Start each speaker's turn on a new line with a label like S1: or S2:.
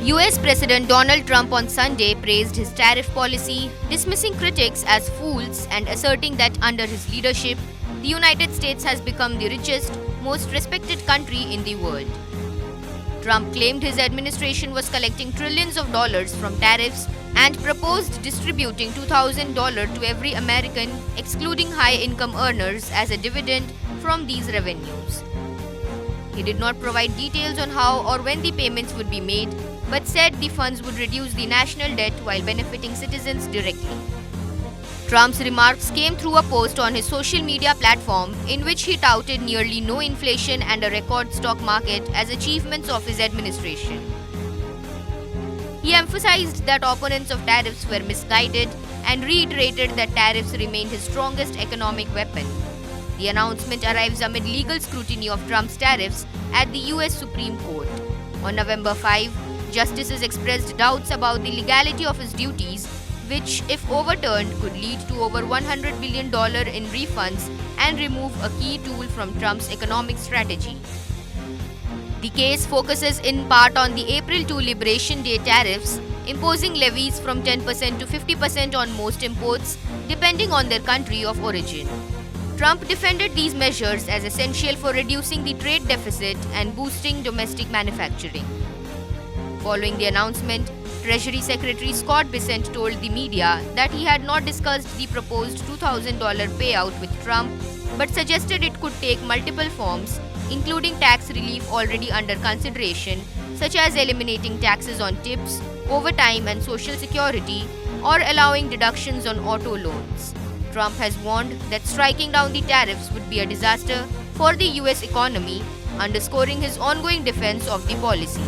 S1: US President Donald Trump on Sunday praised his tariff policy, dismissing critics as fools and asserting that under his leadership, the United States has become the richest, most respected country in the world. Trump claimed his administration was collecting trillions of dollars from tariffs and proposed distributing $2,000 to every American, excluding high-income earners, as a dividend from these revenues. He did not provide details on how or when the payments would be made, but said the funds would reduce the national debt while benefiting citizens directly. Trump's remarks came through a post on his social media platform in which he touted nearly no inflation and a record stock market as achievements of his administration. He emphasized that opponents of tariffs were misguided and reiterated that tariffs remained his strongest economic weapon. The announcement arrives amid legal scrutiny of Trump's tariffs at the US Supreme Court. On November 5, justices expressed doubts about the legality of his duties, which, if overturned, could lead to over $100 billion in refunds and remove a key tool from Trump's economic strategy. The case focuses in part on the April 2 Liberation Day tariffs, imposing levies from 10% to 50% on most imports, depending on their country of origin. Trump defended these measures as essential for reducing the trade deficit and boosting domestic manufacturing. Following the announcement, Treasury Secretary Scott Bessent told the media that he had not discussed the proposed $2,000 payout with Trump, but suggested it could take multiple forms, including tax relief already under consideration, such as eliminating taxes on tips, overtime, and Social Security, or allowing deductions on auto loans. Trump has warned that striking down the tariffs would be a disaster for the US economy, underscoring his ongoing defense of the policy.